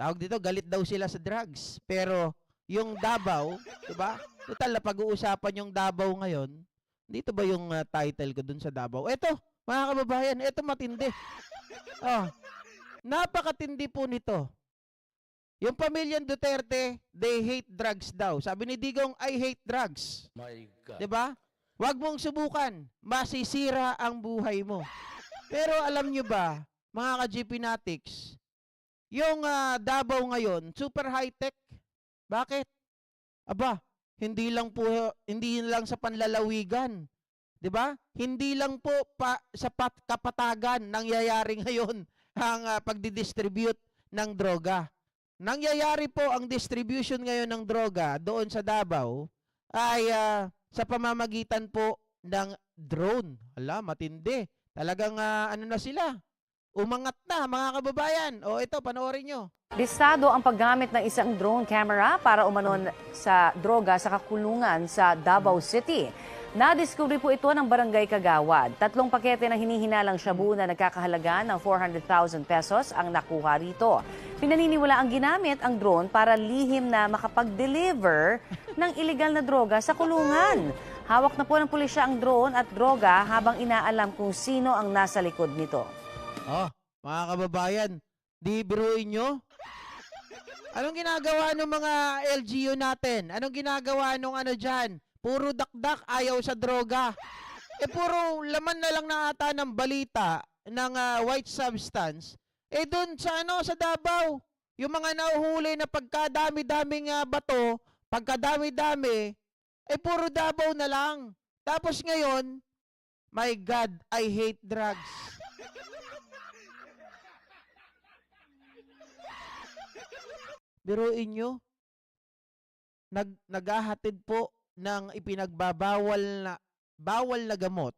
Tawag dito, galit daw sila sa drugs. Pero yung Davao, 'di ba? Total na pag-uusapan yung Davao ngayon. Dito ba yung title ko dun sa Davao? Eto, mga kababayan, eto matindi. Oh, napakatindi po nito. Yung pamilyang Duterte, they hate drugs daw. Sabi ni Digong, I hate drugs. My God. 'Di ba? Huwag mong subukan, masisira ang buhay mo. Pero alam nyo ba, mga ka-GP Natics, yung Davao ngayon, super high-tech. Bakit? Aba, hindi lang sa panlalawigan. 'Di ba? Hindi lang po sa kapatagan nangyayari ngayon ang pagdidistribute ng droga. Nangyayari po ang distribution ngayon ng droga doon sa Davao ay sa pamamagitan po ng drone. Hala, matindi. Talagang ano na sila, umangat na mga kababayan. O ito, panoorin nyo. Listado ang paggamit ng isang drone camera para umanon sa droga sa kakulungan sa Davao City. Nadiskubre po ito ng Barangay Kagawad. 3 pakete ng hinihinalang shabu na nagkakahalaga ng 400,000 pesos ang nakuha rito. Pinaniniwala ang ginamit ang drone para lihim na makapag-deliver ng iligal na droga sa kulungan. Hawak na po ng pulisya ang drone at droga habang inaalam kung sino ang nasa likod nito. Oh, mga kababayan, di biruin nyo? Anong ginagawa ng mga LGU natin? Anong ginagawa nung ano dyan? Puro dakdak, ayaw sa droga. Puro laman na lang na ata ng balita ng white substance. Doon sa sa Davao, yung mga nahuhuli na pagkadami-daming bato, pagkadami-dami, puro Davao na lang. Tapos ngayon, my God, I hate drugs. Biruin nyo, naghahatid po ng bawal na gamot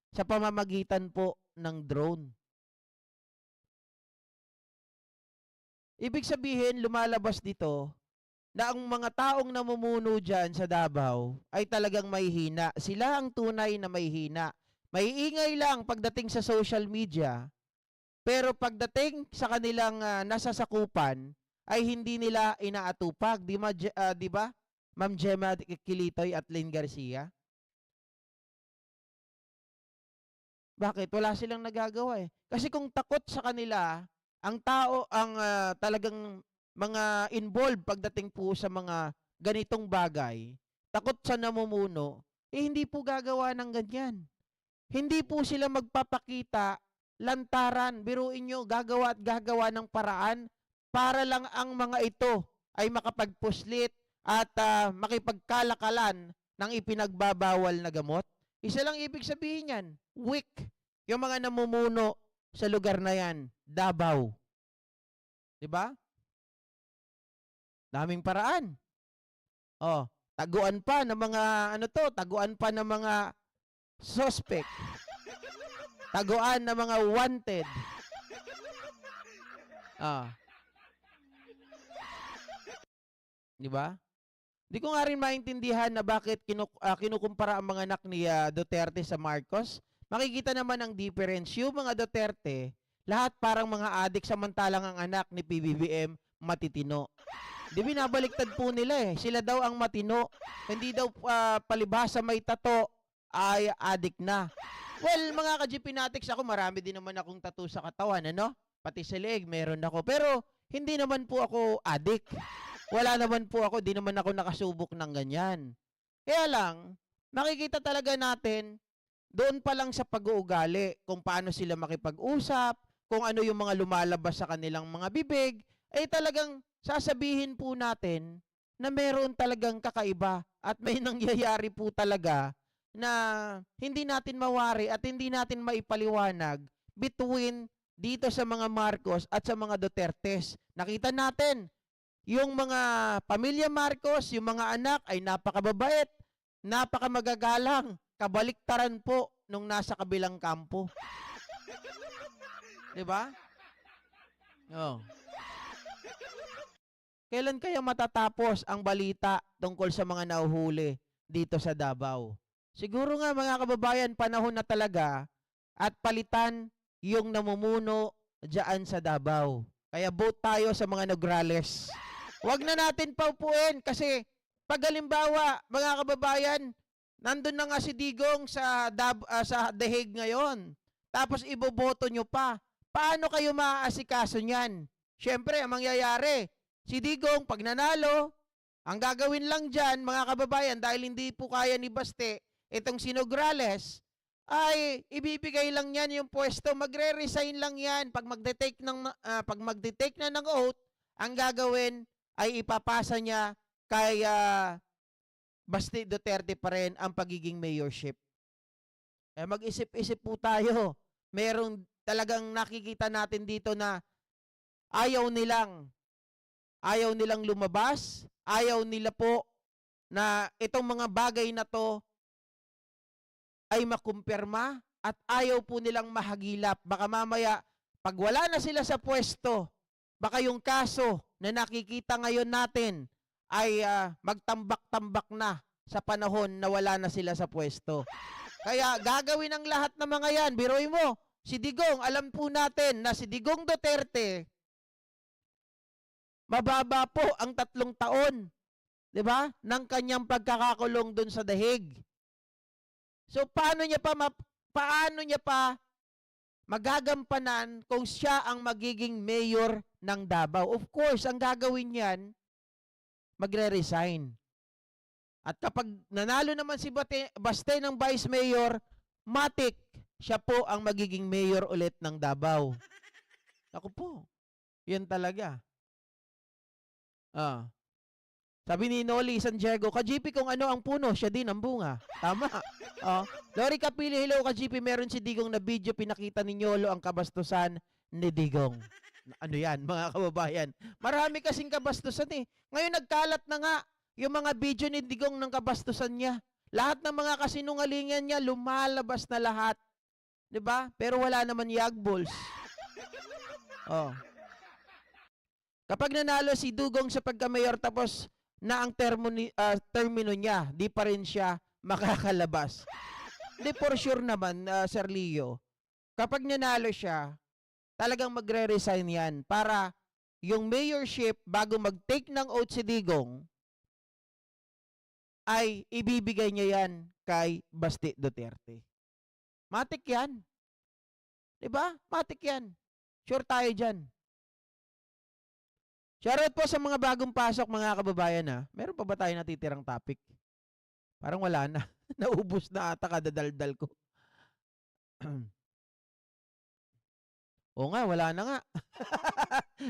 sa pamamagitan po ng drone. Ibig sabihin, lumalabas dito na ang mga taong namumuno dyan sa Davao ay talagang may hina. Sila ang tunay na may hina. May ingay lang pagdating sa social media, pero pagdating sa kanilang nasasakupan, ay hindi nila inaatupag. Di ba? Ma'am Gemma Kilitoy at Lynn Garcia? Bakit? Wala silang nagagawa eh. Kasi kung takot sa kanila, ang tao, ang talagang mga involved pagdating po sa mga ganitong bagay, takot sa namumuno, hindi po gagawa ng ganyan. Hindi po sila magpapakita, lantaran, biruin nyo, gagawa at gagawa ng paraan para lang ang mga ito ay makapagpuslit at makipagkalakalan ng ipinagbabawal na gamot. Isa lang ibig sabihin yan, weak. Yung mga namumuno sa lugar na yan, Davao. Diba? Daming paraan. Oh, taguan pa ng mga taguan pa ng mga suspect. Taguan ng mga wanted. Di ba? Di ko nga rin maintindihan na bakit kinukumpara ang mga anak ni Duterte sa Marcos. Makikita naman ang difference. Yung mga Duterte, lahat parang mga adik, samantalang ang anak ni PBBM matitino. Di binabaliktad po nila eh. Sila daw ang matino. Hindi daw palibhasa may tato ay adik na. Well, mga ka-GP Natics, ako marami din naman akong tattoo sa katawan, ano? Pati sa leg, meron ako. Pero hindi naman po ako adik. Wala naman po ako, di naman ako nakasubok ng ganyan. Kaya lang, makikita talaga natin, doon pa lang sa pag-uugali, kung paano sila makipag-usap, kung ano yung mga lumalabas sa kanilang mga bibig, ay talagang sasabihin po natin na meron talagang kakaiba at may nangyayari po talaga na hindi natin mawari at hindi natin maipaliwanag between dito sa mga Marcos at sa mga Dutertes. Nakita natin, yung mga pamilya Marcos, yung mga anak ay napakababait, napakamagagalang, kabaliktaran po nung nasa kabilang kampo. 'Di ba? Oh. Kailan kaya matatapos ang balita tungkol sa mga nahuhuli dito sa Davao? Siguro nga mga kababayan, panahon na talaga at palitan yung namumuno diyan sa Davao. Kaya vote tayo sa mga Nograles. Huwag na natin paupuin kasi pag halimbawa, mga kababayan, nandun na nga si Digong sa The Hague ngayon. Tapos iboboto nyo pa. Paano kayo maaasikaso niyan? Siyempre, ang mangyayari, si Digong, pag nanalo, ang gagawin lang dyan, mga kababayan, dahil hindi po kaya ni Baste, itong si Nograles, ay ibibigay lang yan yung pwesto, magre-resign lang yan. Pag magde-take na ng oath, ang gagawin ay ipapasa niya kay Baste Duterte pa rin ang pagiging mayorship. Mag-isip-isip po tayo. Merong talagang nakikita natin dito na ayaw nilang lumabas, ayaw nila po na itong mga bagay na to ay makumpirma at ayaw po nilang mahagilap. Baka mamaya, pag wala na sila sa pwesto, baka yung kaso na nakikita ngayon natin ay magtambak-tambak na sa panahon na wala na sila sa pwesto. Kaya gagawin ang lahat ng mga yan. Biruin mo, si Digong, alam po natin na si Digong Duterte, mababa po ang 3 taon, 'di ba? Ng kanyang pagkakakulong doon sa The Hague. So paano niya pa magagampanan kung siya ang magiging mayor ng Davao? Of course, ang gagawin niyan, magre-resign. At kapag nanalo naman si Baste ng vice mayor, matik siya po ang magiging mayor ulit ng Davao. Ako po, yan talaga. Sabi ni Noli Santiago, ka-GP kung ano ang puno, siya din ang bunga. Tama. Lori Capili, hello ka-GP, meron si Digong na video, pinakita ni Nyolo ang kabastusan ni Digong. Ano yan, mga kababayan? Marami kasing kabastusan eh. Ngayon nagkalat na nga yung mga video ni Digong ng kabastusan niya. Lahat ng mga kasinungalingan niya, lumalabas na lahat. 'Di ba? Pero wala naman yagbols. Kapag nanalo si Dugong sa pagka-mayor tapos na ang termino niya, di pa rin siya makakalabas. Di for sure naman, Sir Leo, kapag nanalo siya, talagang magre-resign yan para yung mayorship, bago mag-take ng oath si Digong, ay ibibigay niya yan kay Baste Duterte. Matik yan. Diba? Matik yan. Sure tayo dyan. Shoutout po sa mga bagong pasok, mga kababayan ha. Meron pa ba tayo natitirang topic? Parang wala na. Naubos na ata kadadaldal ko. Oo nga, wala na nga.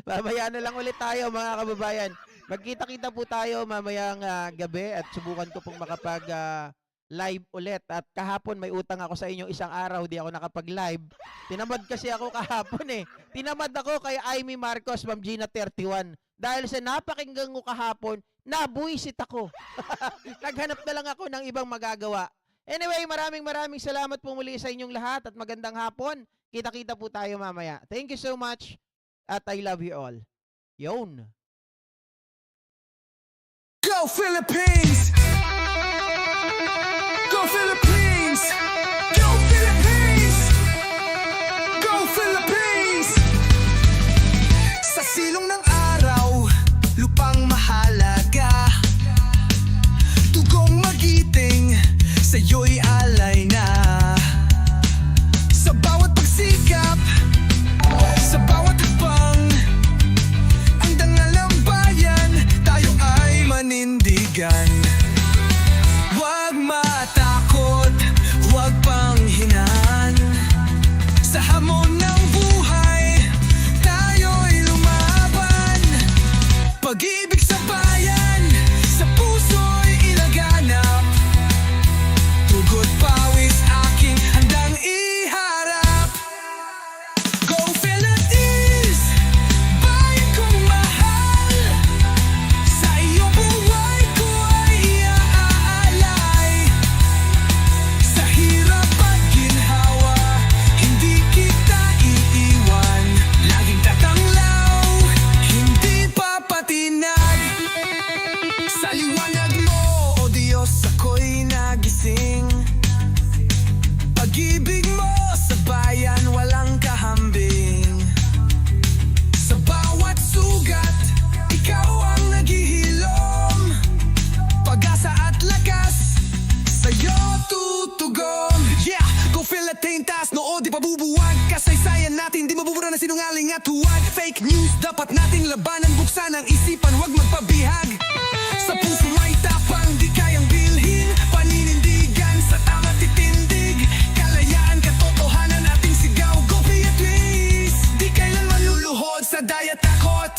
Mamaya na lang ulit tayo, mga kababayan. Magkita-kita po tayo mamayang gabi at subukan ko pong makapag-live ulit. At kahapon may utang ako sa inyo 1 araw, di ako nakapag-live. Tinamad kasi ako kahapon eh. Tinamad ako kay Amy Marcos, Ma'am Gina 31. Dahil sa napakinggan ko kahapon, nabuisit ako. Naghanap na lang ako ng ibang magagawa. Anyway, maraming salamat po muli sa inyong lahat at magandang hapon. Kita-kita po tayo mamaya. Thank you so much at I love you all. Yon. Go Philippines! Go Philippines! Go Philippines! Go Philippines! Sa silong ng araw, lupang mahalaga, tugong magiting, sa'yo'y alay na. Sa bawat pagsikap, sa bawat hakbang, ang dangal ng bayan, tayo ay manindigan. Huwag matakot, huwag Fake news, dapat nating labanan. Buksan ang isipan, huwag magpabihag. Sa puso ay tapang, di kayang bilhin. Paninindigan sa tama titindig. Kalayaan, katotohanan, ating sigaw. Go be at least. Di kailan maluluhod sa daya takot.